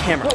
camera.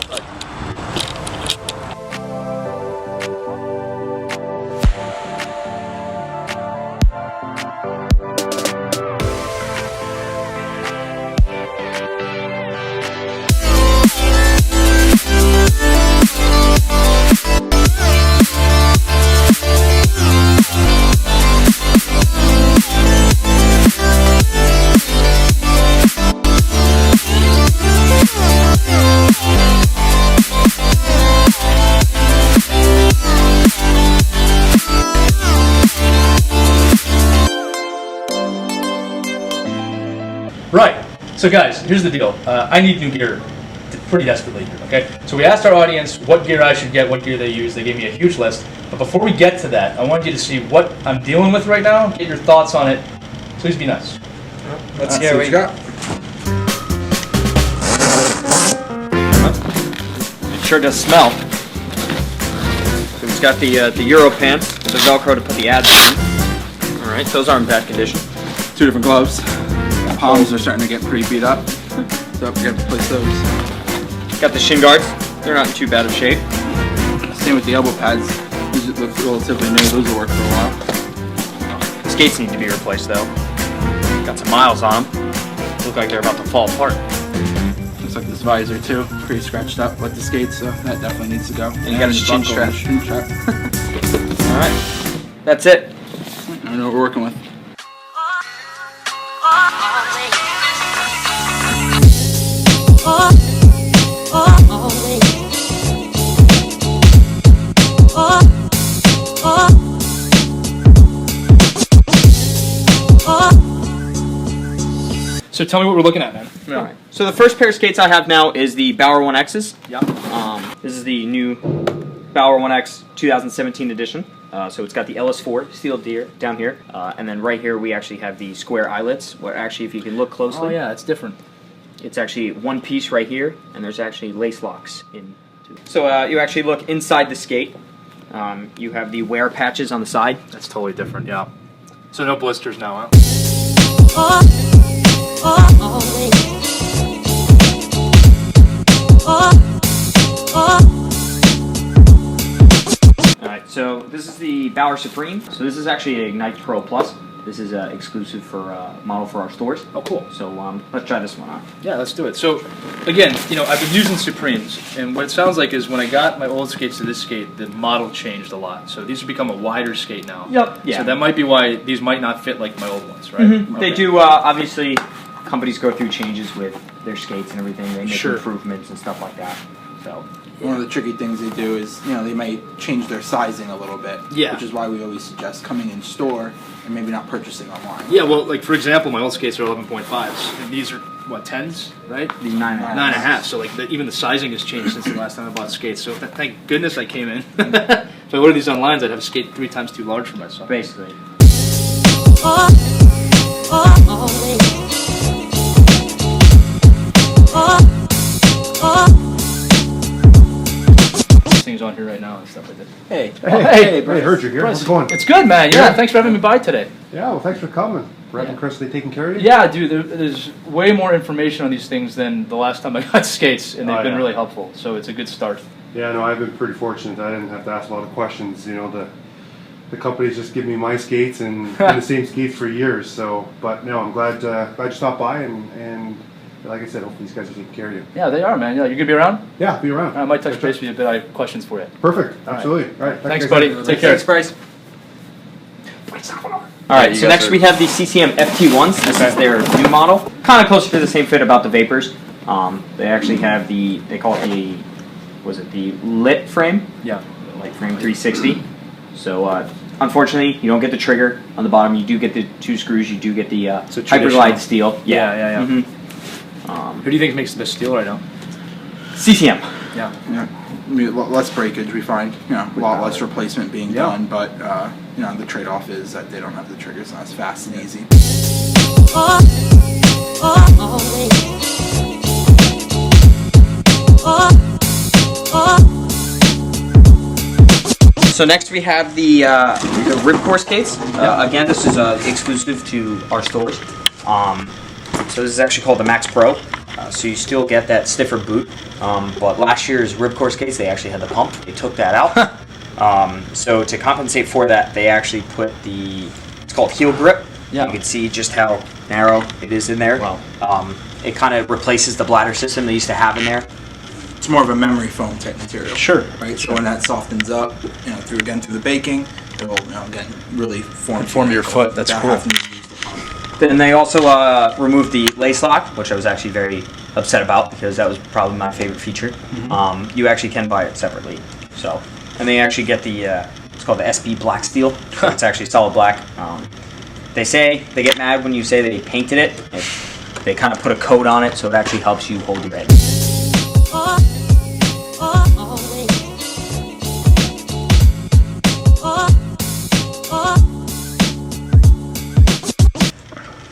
Right. So guys, here's the deal. I need new gear pretty desperately here, okay? So we asked our audience what gear I should get, what gear they use. They gave me a huge list. But before we get to that, I want you to see what I'm dealing with right now, get your thoughts on it. Please be nice. Let's see what you got. It sure does smell. So we've got the Euro pants, the Velcro to put the ads on. All right, those aren't in bad condition. 2 different gloves. Palms are starting to get pretty beat up, so we have to replace those. Got the shin guards. They're not in too bad of shape. Same with the elbow pads. These look relatively new. Those will work for a while. The skates need to be replaced though. Got some miles on them. Look like they're about to fall apart. Looks like this visor too, pretty scratched up with the skates, so that definitely needs to go. And you got a chin strap. Chin strap. All right, that's it. I know what we're working with. So tell me what we're looking at, man. All right. So the first pair of skates I have now is the Bauer 1X's. Yeah. This is the new Bauer 1X 2017 edition. So it's got the LS4 steel deer down here, and then right here we actually have the square eyelets. Where actually, if you can look closely, Oh yeah, it's different. it's actually one piece right here, and there's actually lace locks in. So you actually look inside the skate. You have the wear patches on the side. That's totally different, yeah. So no blisters now, huh? Alright, so this is the Bauer Supreme. So this is actually a Ignite Pro Plus. This is exclusive for model for our stores. Oh, cool. So let's try this one on. Yeah, let's do it. So, again, you know, I've been using Supremes, and what it sounds like is when I got my old skates to this skate, the model changed a lot. So these have become a wider skate now. Yep. Yeah. So that might be why these might not fit like my old ones, right? Mm-hmm. Okay. They do, obviously, companies go through changes with their skates and everything. They make Sure. improvements and stuff like that. So. One of the tricky things they do is, you know, they might change their sizing a little bit. Yeah. Which is why we always suggest coming in store and maybe not purchasing online. Yeah, well, like, for example, my old skates are 11.5s, and these are, what, 10s, right? These 9.5. 9.5, so, like, even the sizing has changed since the last time I bought skates, so thank goodness I came in. If I ordered these online, I'd have a skate 3 times too large for myself. Basically. Things on here right now and stuff like that. Hey. Hey, I heard you here. How's it going? It's good, man. Yeah, thanks for having me by today. Yeah, well, thanks for coming. Brett Yeah. and Chris, they taking care of you? Yeah, dude, there's way more information on these things than the last time I got skates, and they've Oh, been yeah. really helpful, so it's a good start. Yeah, no, I've been pretty fortunate. I didn't have to ask a lot of questions. You know, the company's just give me my skates and been the same skates for years. So, but no, I'm glad you stopped by and like I said, hopefully these guys are taking care of you. Yeah, they are, man. Yeah, you gonna be around? Yeah, be around. I might touch base with you a bit. I have questions for you. Perfect. All right. Absolutely. All right. Thanks, you buddy. guys. Take care. Thanks, Bryce. Alright, so next we have the CCM FT1s. This is their new model. Kind of closer to the same fit about the Vapors. They actually have they call it the lit frame? Yeah. Light frame 360. So, unfortunately, you don't get the trigger on the bottom. You do get the 2 screws. You do get the Hyperglide steel. Yeah. Mhm. Who do you think makes the best steel right now? CCM. Yeah. Yeah. I mean, less breakage we find, you know, a lot less replacement being done, but you know, the trade-off is that they don't have the triggers, not as fast and easy. So next we have the Ripcore skates. Again, this is exclusive to our stores. So this is actually called the Max Pro. So you still get that stiffer boot, but last year's Ripcore skates, they actually had the pump. They took that out. So to compensate for that, they actually put it's called heel grip. Yeah. You can see just how narrow it is in there. Wow. It kind of replaces the bladder system they used to have in there. It's more of a memory foam type material. Sure. Right. So when that softens up, through the baking, it will again really form your foot. That's without cool. having to use the pump. Then they also removed the lace lock, which I was actually very upset about because that was probably my favorite feature. You actually can buy it separately. So, and they actually get it's called the SB Black Steel. So it's actually solid black. They say they get mad when you say they painted it. They kind of put a coat on it, so it actually helps you hold your head.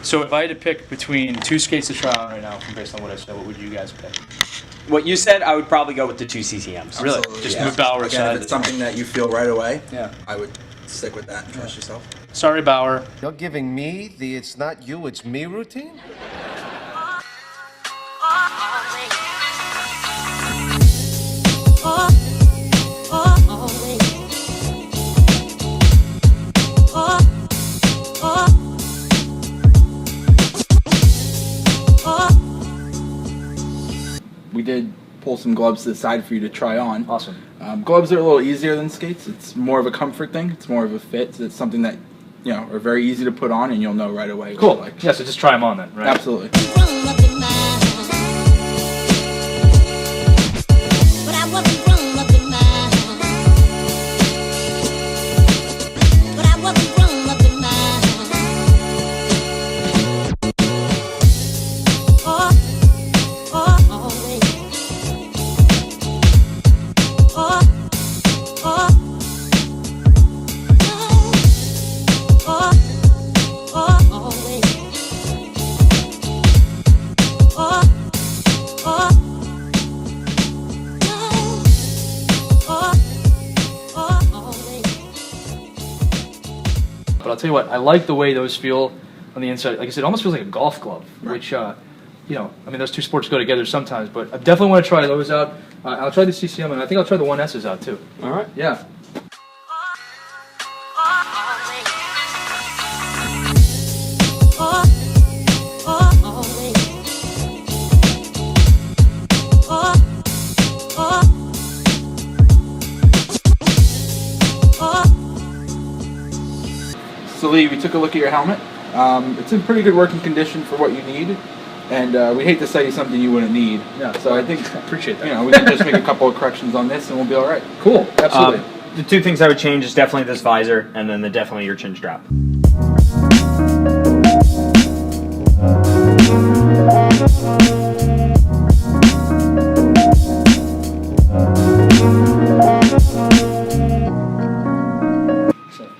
So if I had to pick between two skates to try on right now, based on what I said, what would you guys pick? What you said, I would probably go with the 2 CCMs. Really? Absolutely, Just yeah. move Bauer Again, aside. if it's something that you feel right away, Yeah. I would stick with that and trust yourself. Sorry, Bauer. You're giving me the it's not you, it's me routine? We did pull some gloves to the side for you to try on. Awesome. Gloves are a little easier than skates. It's more of a comfort thing. It's more of a fit. So it's something that are very easy to put on, and you'll know right away. What Cool. you like. Yeah, so just try them on then, right? Absolutely. But I'll tell you what, I like the way those feel on the inside. Like I said, it almost feels like a golf glove, which, I mean, those two sports go together sometimes, but I definitely want to try those out. I'll try the CCM, and I think I'll try the 1Ss out too. All right. Yeah. So Lee, we took a look at your helmet. It's in pretty good working condition for what you need, and we hate to sell you something you wouldn't need. Yeah. So I think I appreciate that. we can just make a couple of corrections on this, and we'll be all right. Cool. Absolutely. The two things I would change is definitely this visor and then definitely your chin strap.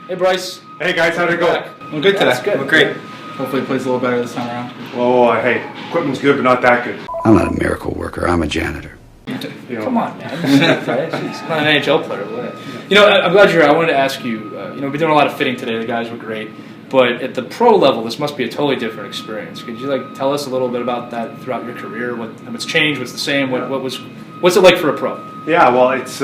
Hey, Bryce. Hey guys, how'd it go? Well, good today. That's good. Well, great. Hopefully it plays a little better this time around. Oh, hey, equipment's good, but not that good. I'm not a miracle worker. I'm a janitor. You know, Come on, man. He's not an NHL player. I'm glad you're here. I wanted to ask you, we've been doing a lot of fitting today. The guys were great. But at the pro level, this must be a totally different experience. Could you tell us a little bit about that throughout your career? What's changed? What's the same? What's it like for a pro? Yeah, well, it's.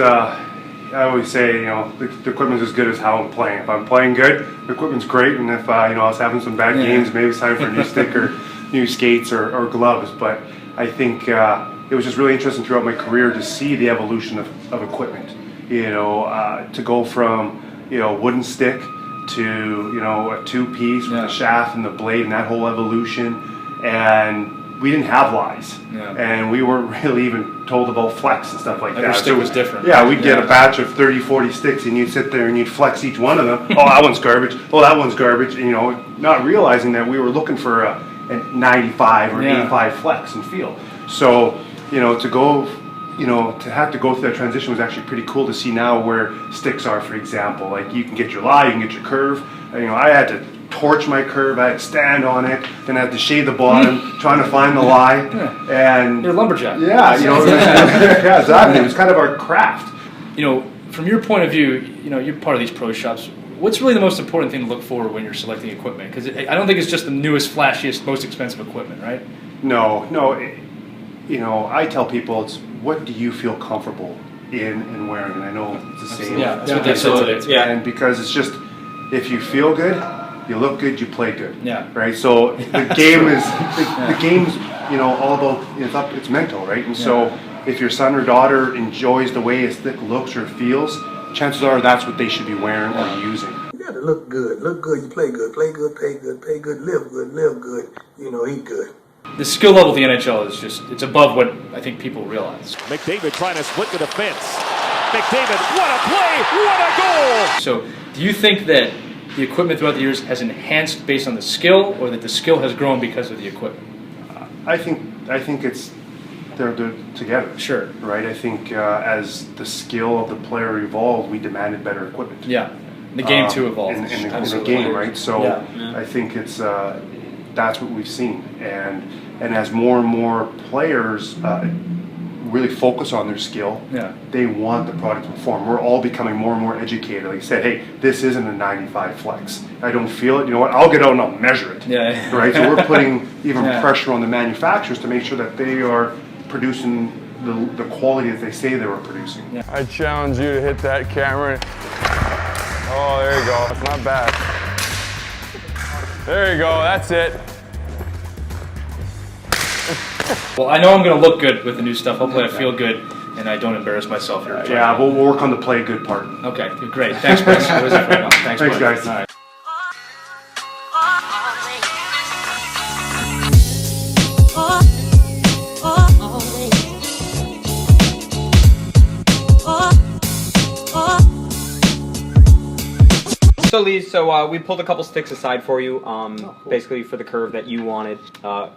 I always say, the equipment's as good as how I'm playing. If I'm playing good, the equipment's great, and if I was having some bad games, maybe it's time for a new stick or new skates or gloves. But I think it was just really interesting throughout my career to see the evolution of equipment. To go from wooden stick to a two-piece with the shaft and the blade and that whole evolution, and we didn't have lies, and we weren't really even told about flex and stuff like that. Every stick was different. Yeah, we'd get a batch of 30, 40 sticks, and you'd sit there and you'd flex each one of them. Oh, that one's garbage. Oh, that one's garbage. And, not realizing that we were looking for a 95 or 85 flex and feel. So, to go, to have to go through that transition was actually pretty cool to see now where sticks are, for example. Like, you can get your lie, you can get your curve. I had to torch my curve, I had to stand on it, then I had to shade the bottom, trying to find the lie. And You're a lumberjack. yeah, yeah, exactly. It was kind of our craft. From your point of view, you're part of these pro shops. What's really the most important thing to look for when you're selecting equipment? Because I don't think it's just the newest, flashiest, most expensive equipment, right? No. you know, I tell people it's what do you feel comfortable in and wearing, and I know it's the same. Yeah, that's what they said today. Yeah. And because it's just, if you feel good, you look good, you play good. Yeah. Right. So the game is the game's, you know, all about it's mental, right? And so if your son or daughter enjoys the way a stick looks or feels, chances are that's what they should be wearing or using. You gotta look good, you play good, pay good, live good, you know, eat good. The skill level of the NHL is just, it's above what I think people realize. McDavid trying to split the defense. McDavid, what a play, what a goal! So, do you think that the equipment throughout the years has enhanced based on the skill, or that the skill has grown because of the equipment? I think it's they're together. Sure. Right. I think as the skill of the player evolved, we demanded better equipment. Yeah. The game too evolved. In the Absolutely. game, right? So I think it's that's what we've seen, and as more and more players really focus on their skill, they want the product to perform. We're all becoming more and more educated. Like I said, hey, this isn't a 95 flex. I don't feel it. You know what? I'll get out and I'll measure it. Yeah. Right. So we're putting even pressure on the manufacturers to make sure that they are producing the quality that they say they were producing. Yeah. I challenge you to hit that camera. Oh, there you go. That's not bad. There you go. That's it. Well, I know I'm going to look good with the new stuff. Hopefully I feel good and I don't embarrass myself here. Yeah, we'll work on the play good part. Okay, great. Thanks, Chris. Thanks, Thanks, guys. All right. So Lee, we pulled a couple sticks aside for you, basically for the curve that you wanted.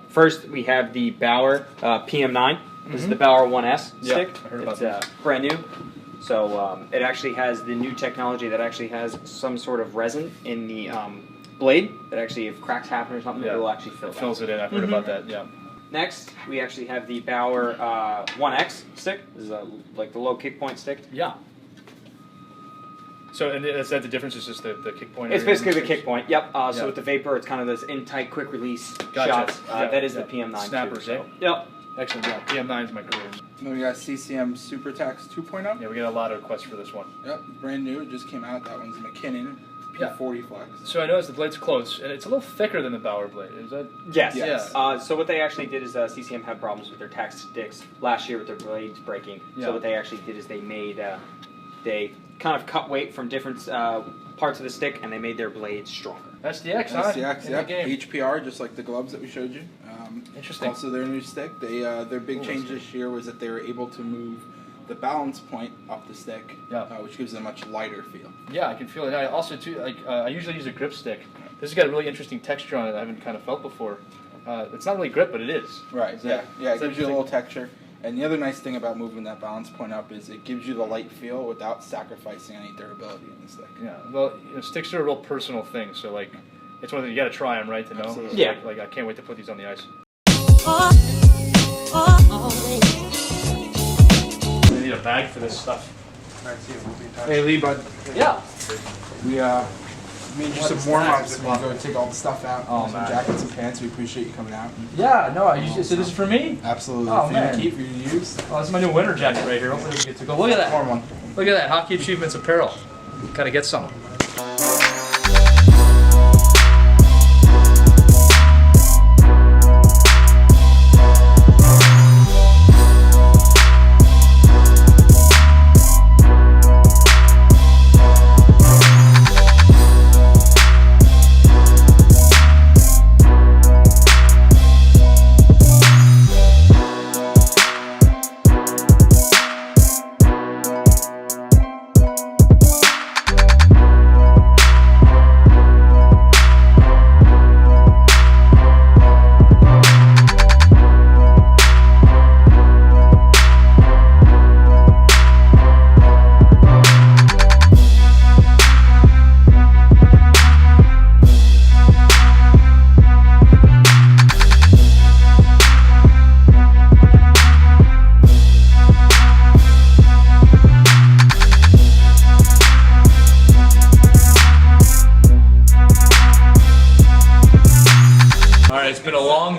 First, we have the Bauer PM9. This is the Bauer 1S stick. I heard about that. Brand new. So it actually has the new technology that actually has some sort of resin in the blade that actually, if cracks happen or something, it will actually fill that. Fills it in. I've heard about that. Yeah. Next, we actually have the Bauer 1X stick. This is like the low kick point stick. Yeah. So, and is that the difference? Is just the kick point? It's basically the kick point. Yep. So with the vapor, it's kind of this in tight, quick release shots. That is the PM9. Snappers, too, so. Yep. Excellent. Yeah. PM9 is my career. Then we got CCM Super Tax 2.0. Yeah, we get a lot of requests for this one. Yep, brand new. It just came out. That one's McKinnon P40 Flex. So I noticed the blade's close, and it's a little thicker than the Bauer blade. Is that? Yes. Yeah. So what they actually did is CCM had problems with their tax sticks last year with their blades breaking. Yeah. So what they actually did is they made they kind of cut weight from different parts of the stick, and they made their blades stronger. That's the X, huh? That's the X, In yeah. the game. HPR, just like the gloves that we showed you. Interesting. Also, their new stick. They their big change this year was that they were able to move the balance point up the stick, which gives it a much lighter feel. Yeah, I can feel it. I also too, like I usually use a grip stick. This has got a really interesting texture on it I haven't kind of felt before. It's not really grip, but it is. Right. It gives you a little texture. And the other nice thing about moving that balance point up is it gives you the light feel without sacrificing any durability in the stick. Yeah. Well, sticks are a real personal thing, so like, it's one thing you got to try them, right, to know. Absolutely. Yeah. Like I can't wait to put these on the ice. I need a bag for this stuff. Hey Lee, bud. Yeah. We made you some warm-ups and go take all the stuff out. Some jackets and pants. We appreciate you coming out. Yeah. No. So this is for me. Absolutely. Oh, for you man. to keep, for you to use. Oh, this is my new winter jacket right here. Hopefully we get to go. Look at that. Warm one. Look at that. Hockey Achievements apparel. Gotta get some.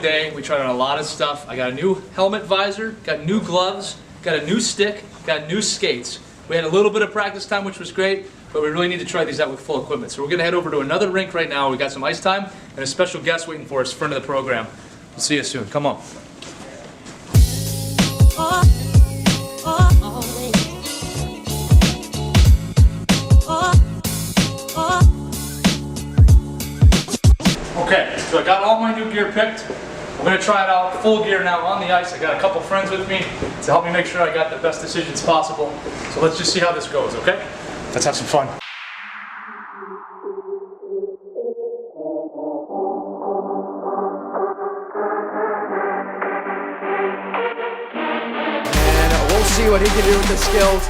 day. We tried out a lot of stuff. I got a new helmet visor, got new gloves, got a new stick, got new skates. We had a little bit of practice time, which was great, but we really need to try these out with full equipment. So we're going to head over to another rink right now. We got some ice time and a special guest waiting for us, friend of the program. We'll see you soon. Come on. Okay, so I got all my new gear picked. I'm going to try it out full gear now on the ice. I got a couple friends with me to help me make sure I got the best decisions possible. So let's just see how this goes, okay? Let's have some fun. And we'll see what he can do with the skills.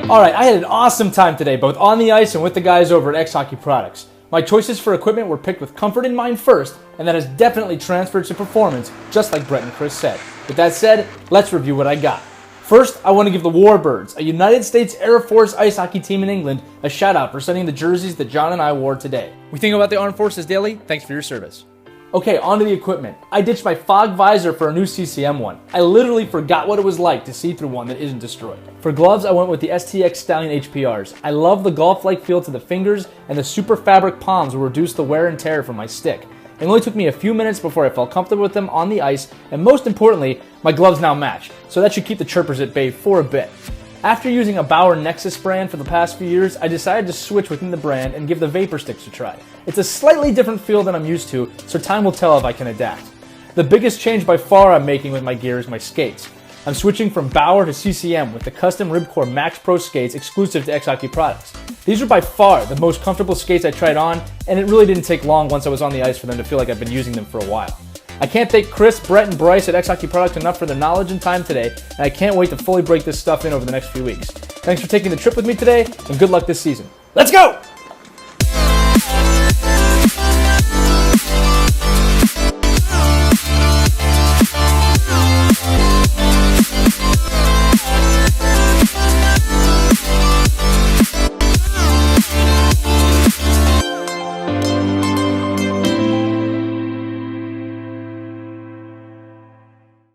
Alright, I had an awesome time today, both on the ice and with the guys over at xHockeyProducts. My choices for equipment were picked with comfort in mind first, and that has definitely transferred to performance, just like Brett and Chris said. With that said, let's review what I got. First, I want to give the Warbirds, a United States Air Force ice hockey team in England, a shout out for sending the jerseys that John and I wore today. We think about the Armed Forces daily. Thanks for your service. Okay, on to the equipment. I ditched my fog visor for a new CCM one. I literally forgot what it was like to see through one that isn't destroyed. For gloves, I went with the STX Stallion HPRs. I love the golf-like feel to the fingers, and the super fabric palms will reduce the wear and tear from my stick. It only took me a few minutes before I felt comfortable with them on the ice, and most importantly, my gloves now match, so that should keep the chirpers at bay for a bit. After using a Bauer Nexus brand for the past few years, I decided to switch within the brand and give the Vapor Sticks a try. It's a slightly different feel than I'm used to, so time will tell if I can adapt. The biggest change by far I'm making with my gear is my skates. I'm switching from Bauer to CCM with the custom Ribcore Max Pro skates exclusive to xHockeyProducts. These are by far the most comfortable skates I tried on, and it really didn't take long once I was on the ice for them to feel like I've been using them for a while. I can't thank Chris, Brett, and Bryce at xHockeyProducts enough for their knowledge and time today, and I can't wait to fully break this stuff in over the next few weeks. Thanks for taking the trip with me today, and good luck this season. Let's go!